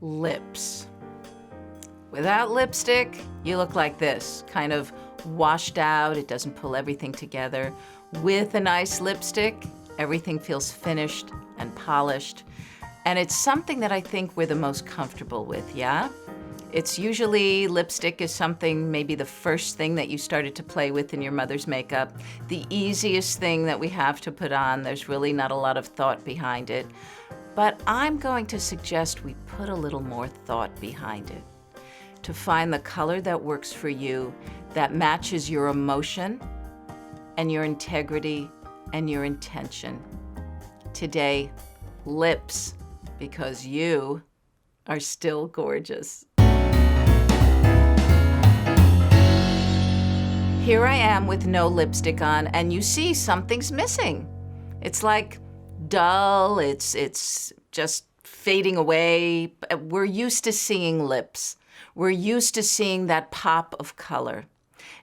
lips. Without lipstick, you look like this, kind of washed out. It doesn't pull everything together. With a nice lipstick, everything feels finished and polished. And it's something that I think we're the most comfortable with, yeah? It's usually, lipstick is something, maybe the first thing that you started to play with in your mother's makeup. The easiest thing that we have to put on. There's really not a lot of thought behind it. But I'm going to suggest we put a little more thought behind it to find the color that works for you, that matches your emotion and your integrity and your intention. Today, lips, because you are still gorgeous. Here I am with no lipstick on, and you see something's missing. It's like dull, it's just fading away. We're used to seeing lips. We're used to seeing that pop of color.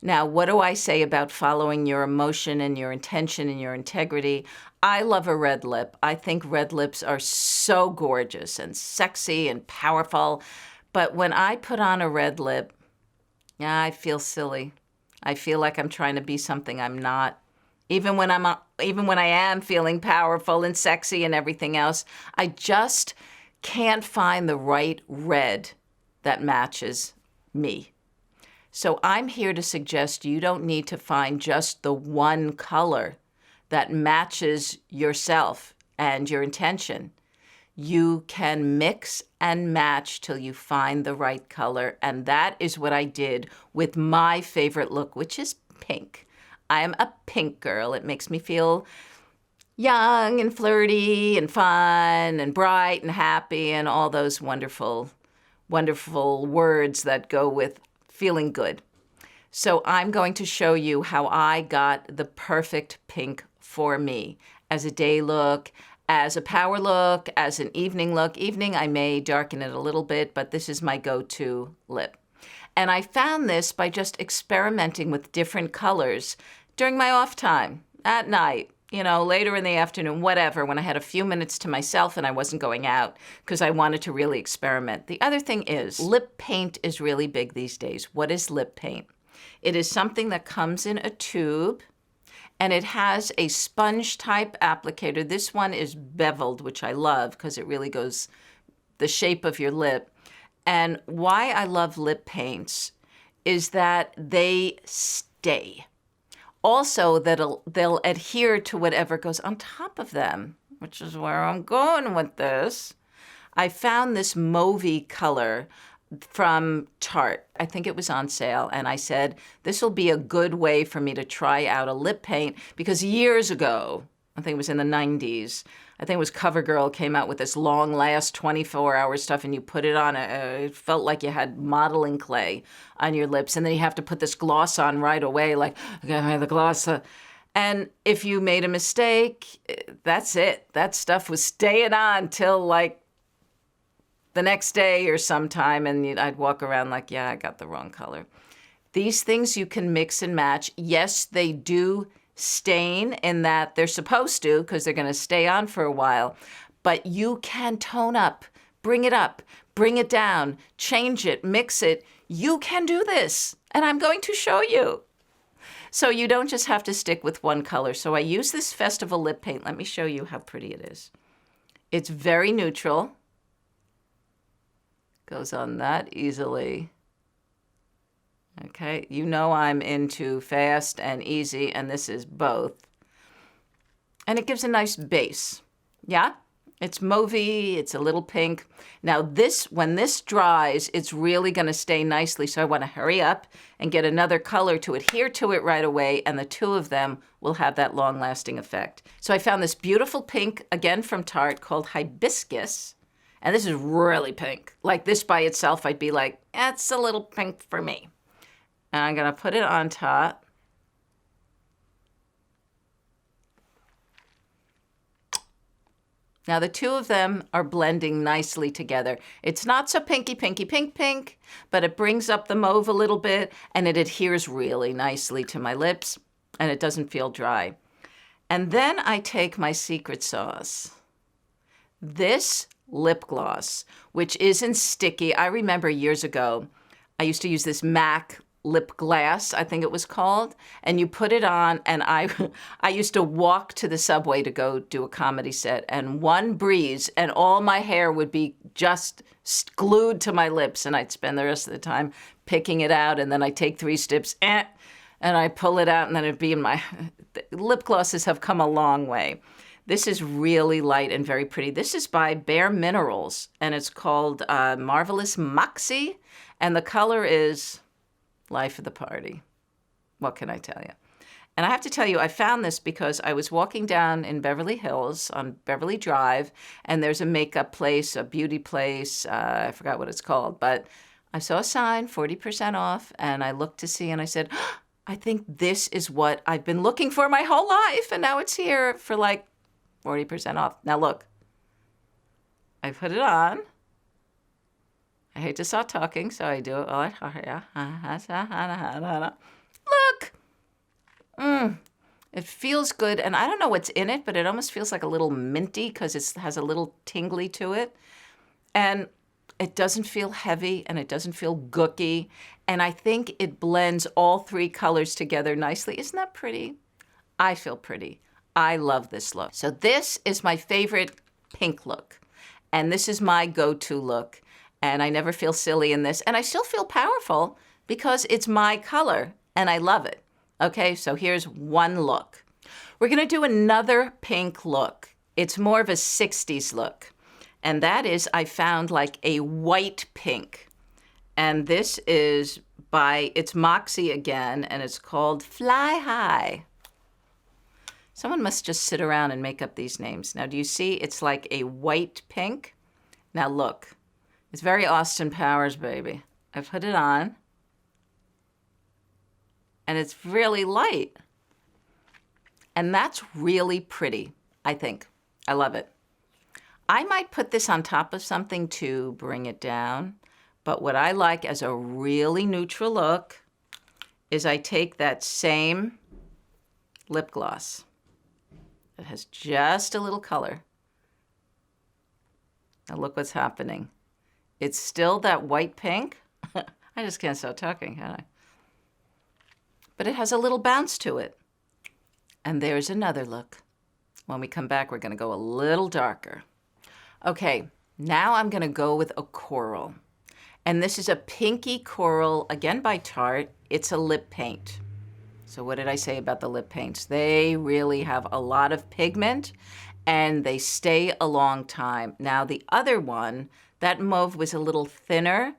Now, what do I say about following your emotion and your intention and your integrity? I love a red lip. I think red lips are so gorgeous and sexy and powerful. But when I put on a red lip, I feel silly. I feel like I'm trying to be something I'm not. Even when I am feeling powerful and sexy and everything else, I just can't find the right red that matches me. So I'm here to suggest you don't need to find just the one color that matches yourself and your intention. You can mix and match till you find the right color, and that is what I did with my favorite look, which is pink. I am a pink girl. It makes me feel young and flirty and fun and bright and happy and all those wonderful, wonderful words that go with feeling good. So I'm going to show you how I got the perfect pink for me as a day look, as a power look, as an evening look. Evening, I may darken it a little bit, but this is my go-to lip. And I found this by just experimenting with different colors during my off time, at night, later in the afternoon, whatever, when I had a few minutes to myself and I wasn't going out because I wanted to really experiment. The other thing is, lip paint is really big these days. What is lip paint? It is something that comes in a tube, and it has a sponge type applicator. This one is beveled, which I love because it really goes the shape of your lip. And why I love lip paints is that they stay. Also, they'll adhere to whatever goes on top of them, which is where I'm going with this. I found this mauvey color from Tarte. I think it was on sale, and I said, this will be a good way for me to try out a lip paint, because years ago, I think it was in the 90s, I think it was CoverGirl came out with this long last 24-hour stuff, and you put it on, it felt like you had modeling clay on your lips, and then you have to put this gloss on right away, like, okay, the gloss. And if you made a mistake, that's it. That stuff was staying on till like the next day or sometime, and I'd walk around like, yeah, I got the wrong color. These things you can mix and match. Yes, they do stain in that they're supposed to, because they're going to stay on for a while, but you can tone up, bring it down, change it, mix it. You can do this, and I'm going to show you. So you don't just have to stick with one color. So I use this Festival lip paint. Let me show you how pretty it is. It's very neutral. Goes on that easily. Okay, I'm into fast and easy, and this is both. And it gives a nice base. Yeah? It's mauvey, it's a little pink. Now when this dries, it's really gonna stay nicely, so I wanna hurry up and get another color to adhere to it right away, and the two of them will have that long-lasting effect. So I found this beautiful pink, again from Tarte, called Hibiscus. And this is really pink. Like this by itself, I'd be like, that's a little pink for me. And I'm gonna put it on top. Now the two of them are blending nicely together. It's not so pinky, pinky, pink, pink, but it brings up the mauve a little bit, and it adheres really nicely to my lips, and it doesn't feel dry. And then I take my secret sauce. This lip gloss, which isn't sticky. I remember years ago, I used to use this MAC lip glass, I think it was called, and you put it on, and I used to walk to the subway to go do a comedy set, and one breeze and all my hair would be just glued to my lips, and I'd spend the rest of the time picking it out, and then I'd take 3 steps, and I pull it out, and then it'd be in my... Lip glosses have come a long way. This is really light and very pretty. This is by Bare Minerals, and it's called Marvelous Moxie, and the color is life of the party. What can I tell you? And I have to tell you, I found this because I was walking down in Beverly Hills on Beverly Drive, and there's a makeup place, a beauty place, I forgot what it's called, but I saw a sign, 40% off, and I looked to see, and I said, I think this is what I've been looking for my whole life, and now it's here for like 40% off. Now look, I put it on. I hate to start talking, so I do it. Look! It feels good, and I don't know what's in it, but it almost feels like a little minty because it has a little tingly to it. And it doesn't feel heavy, and it doesn't feel gooky, and I think it blends all 3 colors together nicely. Isn't that pretty? I feel pretty. I love this look. So this is my favorite pink look, and this is my go-to look. And I never feel silly in this. And I still feel powerful because it's my color and I love it. Okay, so here's one look. We're gonna do another pink look. It's more of a 60s look. And that is, I found like a white pink. And this is it's Moxie again, and it's called Fly High. Someone must just sit around and make up these names. Now, do you see it's like a white pink? Now look. It's very Austin Powers, baby. I put it on, and it's really light. And that's really pretty, I think. I love it. I might put this on top of something to bring it down, but what I like as a really neutral look is I take that same lip gloss. It has just a little color. Now look what's happening. It's still that white pink. I just can't stop talking, can I? But it has a little bounce to it. And there's another look. When we come back, we're going to go a little darker. Okay, now I'm going to go with a coral. And this is a pinky coral, again by Tarte. It's a lip paint. So what did I say about the lip paints? They really have a lot of pigment, and they stay a long time. Now, the other one, that mauve was a little thinner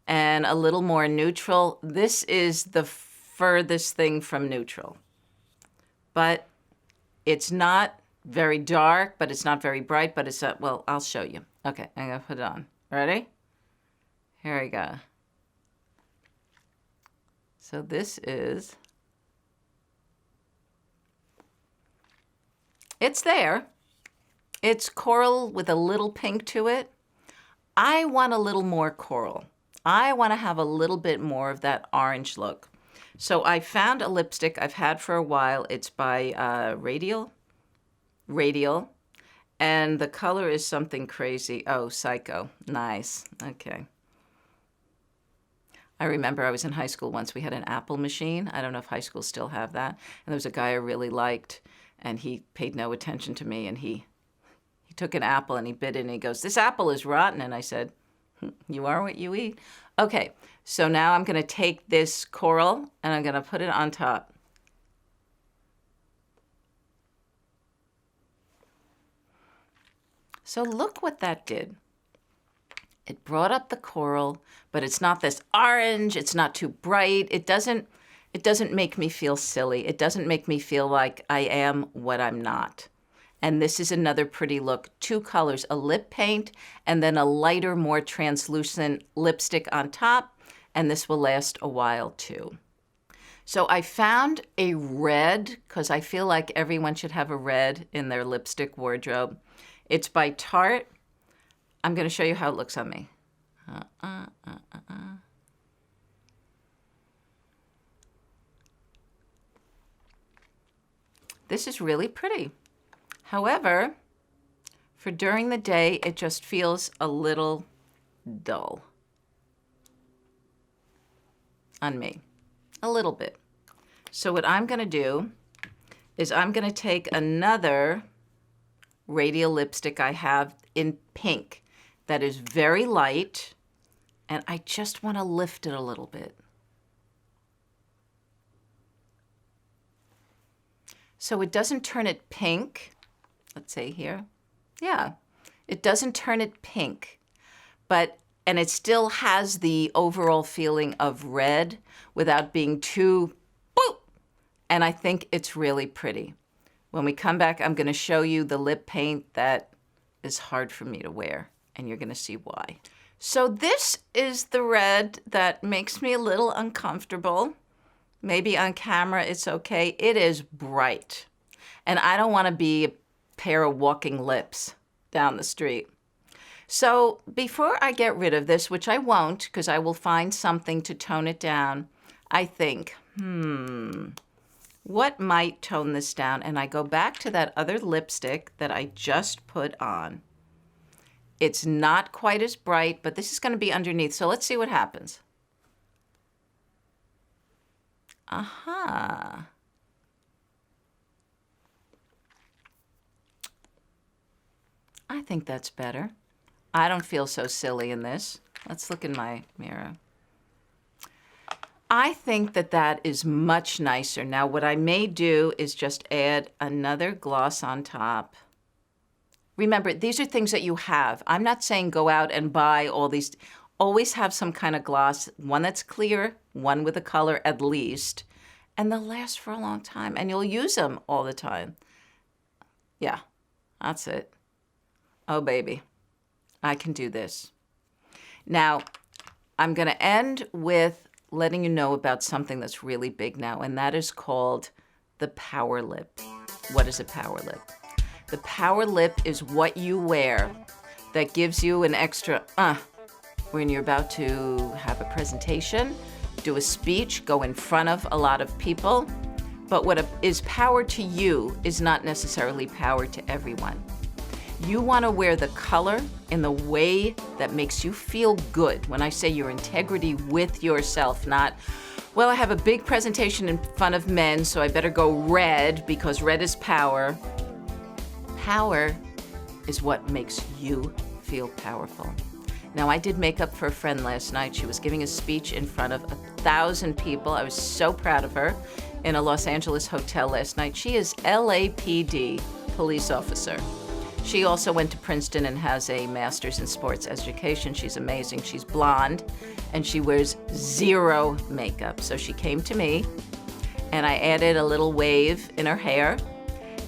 and a little more neutral. This is the furthest thing from neutral. But it's not very dark, but it's not very bright, but it's, well, I'll show you. Okay, I'm gonna put it on. Ready? Here we go. So this is, it's there. It's coral with a little pink to it. I want a little more coral. I want to have a little bit more of that orange look. So I found a lipstick I've had for a while. It's by Radial, and the color is something crazy. Oh, Psycho. Nice. Okay. I remember I was in high school once. We had an Apple machine. I don't know if high schools still have that. And there was a guy I really liked, and he paid no attention to me, and he took an apple and he bit it and he goes, "This apple is rotten." And I said, "You are what you eat." Okay, so now I'm going to take this coral and I'm going to put it on top. So look what that did. It brought up the coral, but it's not this orange. It's not too bright. It doesn't make me feel silly. It doesn't make me feel like I am what I'm not. And this is another pretty look. 2 colors, a lip paint and then a lighter, more translucent lipstick on top. And this will last a while too. So I found a red, because I feel like everyone should have a red in their lipstick wardrobe. It's by Tarte. I'm going to show you how it looks on me. This is really pretty. However, For during the day, it just feels a little dull on me, a little bit. So what I'm gonna do is I'm gonna take another Radial lipstick I have in pink that is very light, and I just wanna lift it a little bit. So it doesn't turn it pink. Let's see here. Yeah, it doesn't turn it pink, and it still has the overall feeling of red without being too boop. And I think it's really pretty. When we come back, I'm gonna show you the lip paint that is hard for me to wear, and you're gonna see why. So this is the red that makes me a little uncomfortable. Maybe on camera it's okay. It is bright, and I don't wanna be a pair of walking lips down the street. So before I get rid of this, which I won't, because I will find something to tone it down, I think, what might tone this down? And I go back to that other lipstick that I just put on. It's not quite as bright, but this is going to be underneath. So let's see what happens. Aha. I think that's better. I don't feel so silly in this. Let's look in my mirror. I think that that is much nicer. Now, what I may do is just add another gloss on top. Remember, these are things that you have. I'm not saying go out and buy all these. Always have some kind of gloss, one that's clear, one with a color at least, and they'll last for a long time, and you'll use them all the time. Yeah, that's it. Oh, baby, I can do this. Now, I'm going to end with letting you know about something that's really big now, and that is called the power lip. What is a power lip? The power lip is what you wear that gives you an extra when you're about to have a presentation, do a speech, go in front of a lot of people. But what is power to you is not necessarily power to everyone. You want to wear the color in the way that makes you feel good. When I say your integrity with yourself, not, well, I have a big presentation in front of men, so I better go red because red is power. Power is what makes you feel powerful. Now, I did makeup for a friend last night. She was giving a speech in front of 1,000 people. I was so proud of her in a Los Angeles hotel last night. She is LAPD police officer. She also went to Princeton and has a master's in sports education. She's amazing. She's blonde, and she wears zero makeup. So she came to me, and I added a little wave in her hair,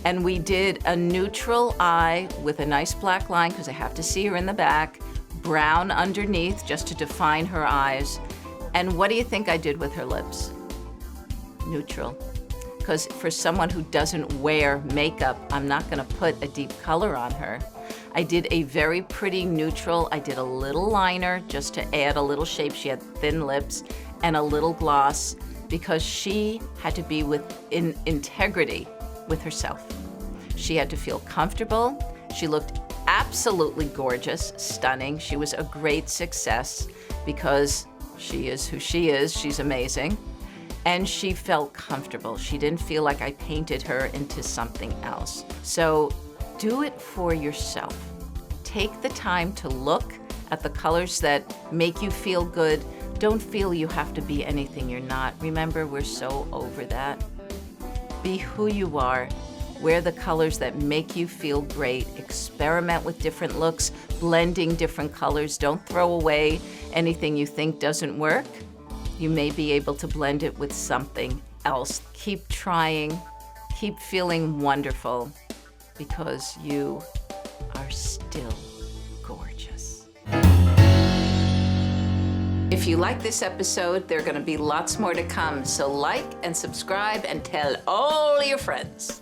and we did a neutral eye with a nice black line, because I have to see her in the back, brown underneath, just to define her eyes. And what do you think I did with her lips? Neutral. Because for someone who doesn't wear makeup, I'm not going to put a deep color on her. I did a very pretty neutral. I did a little liner just to add a little shape. She had thin lips, and a little gloss, because she had to be in integrity with herself. She had to feel comfortable. She looked absolutely gorgeous, stunning. She was a great success because she is who she is. She's amazing. And she felt comfortable. She didn't feel like I painted her into something else. So do it for yourself. Take the time to look at the colors that make you feel good. Don't feel you have to be anything you're not. Remember, we're so over that. Be who you are. Wear the colors that make you feel great. Experiment with different looks, blending different colors. Don't throw away anything you think doesn't work. You may be able to blend it with something else. Keep trying, keep feeling wonderful, because you are still gorgeous. If you like this episode, there are going to be lots more to come. So like and subscribe and tell all your friends.